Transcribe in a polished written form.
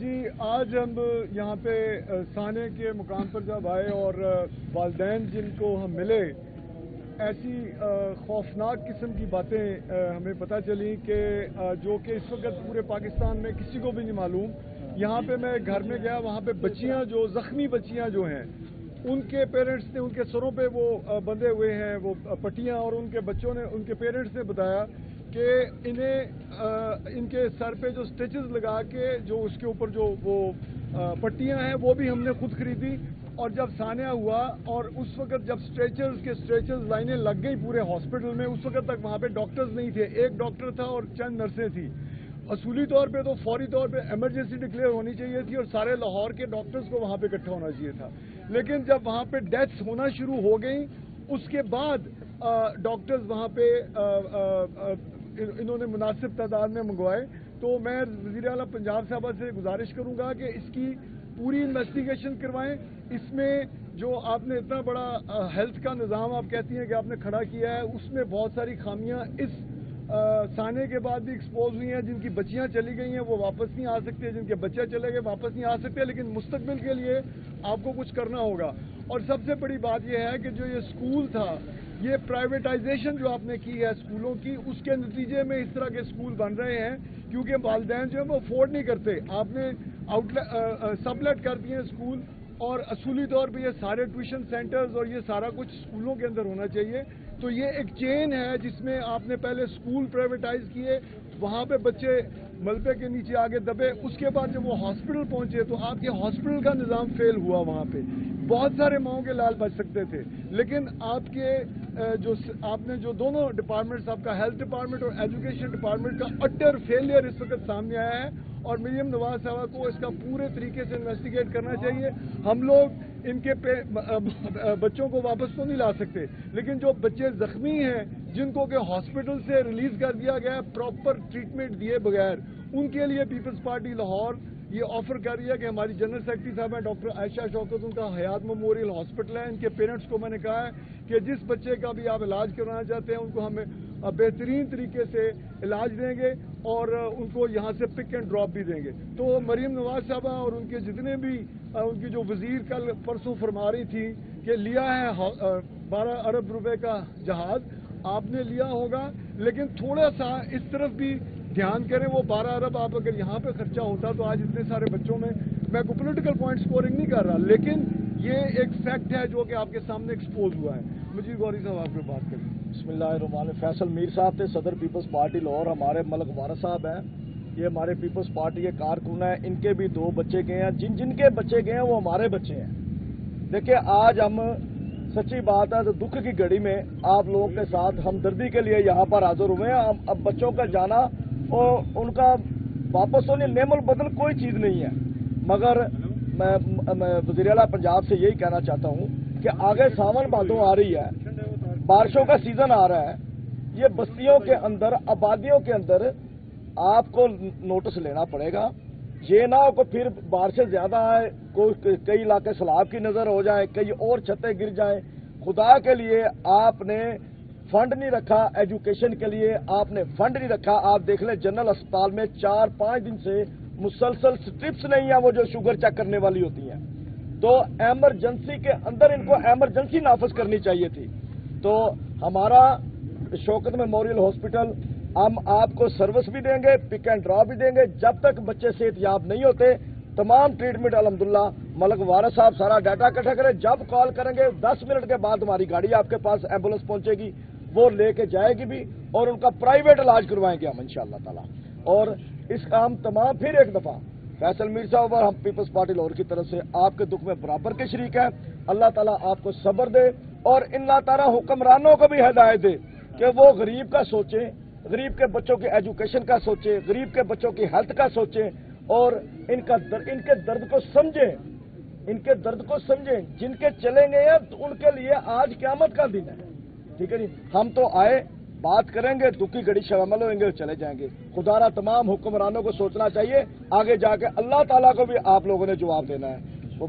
جی آج ہم یہاں پہ سانے کے مقام پر جب آئے اور والدین جن کو ہم ملے ایسی خوفناک قسم کی باتیں ہمیں پتہ چلی کہ جو کہ اس وقت پورے پاکستان میں کسی کو بھی نہیں معلوم. یہاں پہ میں گھر میں گیا, وہاں پہ بچیاں جو زخمی بچیاں جو ہیں ان کے پیرنٹس نے, ان کے سروں پہ وہ بندھے ہوئے ہیں وہ پٹیاں, اور ان کے بچوں نے, ان کے پیرنٹس نے بتایا کہ انہیں ان کے سر پہ جو سٹیچز لگا کے جو اس کے اوپر جو وہ پٹیاں ہیں وہ بھی ہم نے خود خریدی. اور جب سانحہ ہوا اور اس وقت جب سٹریچرز لائنیں لگ گئی پورے ہاسپٹل میں, اس وقت تک وہاں پہ ڈاکٹرز نہیں تھے, ایک ڈاکٹر تھا اور چند نرسیں تھیں. اصولی طور پہ تو فوری طور پہ ایمرجنسی ڈکلیئر ہونی چاہیے تھی اور سارے لاہور کے ڈاکٹرز کو وہاں پہ اکٹھا ہونا چاہیے تھا. لیکن جب وہاں پہ ڈیتھس ہونا شروع ہو گئیں اس کے بعد ڈاکٹرز وہاں پہ انہوں نے مناسب تعداد میں منگوائے. تو میں وزیر اعلیٰ پنجاب صاحبہ سے گزارش کروں گا کہ اس کی پوری انویسٹیگیشن کروائیں. اس میں جو آپ نے اتنا بڑا ہیلتھ کا نظام آپ کہتی ہیں کہ آپ نے کھڑا کیا ہے, اس میں بہت ساری خامیاں اس سانے کے بعد بھی ایکسپوز ہوئی ہیں. جن کی بچیاں چلی گئی ہیں وہ واپس نہیں آ سکتے, جن کے بچے چلے گئے واپس نہیں آ سکتے, لیکن مستقبل کے لیے آپ کو کچھ کرنا ہوگا. اور سب سے بڑی بات یہ ہے کہ جو یہ اسکول تھا, یہ پرائیویٹائزیشن جو آپ نے کی ہے اسکولوں کی, اس کے نتیجے میں اس طرح کے اسکول بن رہے ہیں کیونکہ والدین جو ہے وہ افورڈ نہیں کرتے. آپ نے سب لیٹ کر دیے اسکول, اور اصولی طور پہ یہ سارے ٹیوشن سینٹرز اور یہ سارا کچھ اسکولوں کے اندر ہونا چاہیے. تو یہ ایک چین ہے جس میں آپ نے پہلے اسکول پرائیویٹائز کیے, وہاں پہ بچے ملبے کے نیچے آگے دبے, اس کے بعد جب وہ ہاسپٹل پہنچے تو آپ کے ہاسپٹل کا نظام فیل ہوا. وہاں پہ بہت سارے ماؤں کے لال بچ سکتے تھے, لیکن آپ کے جو آپ نے جو دونوں ڈپارٹمنٹس, آپ کا ہیلتھ ڈپارٹمنٹ اور ایجوکیشن ڈپارٹمنٹ کا اٹر فیلئر اس وقت سامنے آیا ہے. اور مریم نواز صاحبہ کو اس کا پورے طریقے سے انویسٹیگیٹ کرنا چاہیے. ہم لوگ ان کے بچوں کو واپس تو نہیں لا سکتے, لیکن جو بچے زخمی ہیں جن کو کہ ہاسپٹل سے ریلیز کر دیا گیا ہے پراپر ٹریٹمنٹ دیے بغیر, ان کے لیے پیپلز پارٹی لاہور یہ آفر کر رہی ہے کہ ہماری جنرل سیکرٹری صاحب ہیں ڈاکٹر عائشہ شوکت, ان کا حیات میموریل ہاسپٹل ہے. ان کے پیرنٹس کو میں نے کہا ہے کہ جس بچے کا بھی آپ علاج کروانا چاہتے ہیں ان کو ہمیں بہترین طریقے سے علاج دیں گے اور ان کو یہاں سے پک اینڈ ڈراپ بھی دیں گے. تو مریم نواز صاحبہ اور ان کے جتنے بھی ان کی جو وزیر کل پرسوں فرما رہی تھی کہ لیا ہے 12 ارب روپے کا جہاز, آپ نے لیا ہوگا, لیکن تھوڑا سا اس طرف بھی دھیان کریں. وہ 12 ارب آپ اگر یہاں پہ خرچہ ہوتا تو آج اتنے سارے بچوں میں کوئی پولیٹیکل پوائنٹ سکورنگ نہیں کر رہا, لیکن یہ ایک فیکٹ ہے جو کہ آپ کے سامنے ایکسپوز ہوا ہے. مجھے غوری صاحب آپ کو بات کریں. بسم اللہ الرحمن الرحیم. فیصل میر صاحب تھے صدر پیپلز پارٹی لاہور, ہمارے ملک وارث صاحب ہیں, یہ ہمارے پیپلز پارٹی کے کارکن ہیں. ان کے بھی 2 بچے گئے ہیں, جن کے بچے گئے ہیں وہ ہمارے بچے ہیں. دیکھیں آج ہم سچی بات ہے تو دکھ کی گھڑی میں آپ لوگوں کے ساتھ ہمدردی کے لیے یہاں پر حاضر ہوئے ہیں. اب بچوں کا جانا اور ان کا واپس ہونے نعم البدل کوئی چیز نہیں ہے, مگر میں وزیر اعلیٰ پنجاب سے یہی کہنا چاہتا ہوں کہ آگے ساون بھادو آ رہی ہے, بارشوں کا سیزن آ رہا ہے. یہ بستیوں کے اندر, آبادیوں کے اندر آپ کو نوٹس لینا پڑے گا. یہ نہ ہو کہ پھر بارشیں زیادہ آئے, کئی علاقے سیلاب کی نظر ہو جائیں, کئی اور چھتیں گر جائیں. خدا کے لیے آپ نے فنڈ نہیں رکھا, ایجوکیشن کے لیے آپ نے فنڈ نہیں رکھا. آپ دیکھ لیں جنرل اسپتال میں 4-5 دن سے مسلسل سٹرپس نہیں ہیں وہ جو شوگر چیک کرنے والی ہوتی ہیں. تو ایمرجنسی کے اندر ان کو ایمرجنسی نافذ کرنی چاہیے تھی. تو ہمارا شوکت میموریل ہاسپٹل ہم آپ کو سروس بھی دیں گے, پک اینڈ ڈراپ بھی دیں گے. جب تک بچے صحت یاب نہیں ہوتے تمام ٹریٹمنٹ الحمدللہ ملک وارث صاحب سارا ڈاٹا اکٹھا کریں. جب کال کریں گے 10 منٹ کے بعد ہماری گاڑی آپ کے پاس ایمبولینس پہنچے گی, وہ لے کے جائے گی بھی, اور ان کا پرائیویٹ علاج کروائیں گے ہم انشاءاللہ تعالی. اور اس کا ہم تمام پھر ایک دفعہ فیصل میر صاحب اور ہم پیپلز پارٹی لاہور کی طرف سے آپ کے دکھ میں برابر کے شریک ہیں. اللہ تعالیٰ آپ کو صبر دے اور اللہ تعالیٰ حکمرانوں کو بھی ہدایت دے کہ وہ غریب کا سوچیں, غریب کے بچوں کی ایجوکیشن کا سوچیں, غریب کے بچوں کی ہیلتھ کا سوچیں, اور ان کے درد کو سمجھیں, ان کے درد کو سمجھیں. جن کے چلیں گے تو ان کے لیے آج قیامت کا دن ہے. ٹھیک ہے جی, ہم تو آئے بات کریں گے, دکھی گھڑی شامل ہوئیں گے اور چلے جائیں گے. خدا را تمام حکمرانوں کو سوچنا چاہیے, آگے جا کے اللہ تعالیٰ کو بھی آپ لوگوں نے جواب دینا ہے. وہ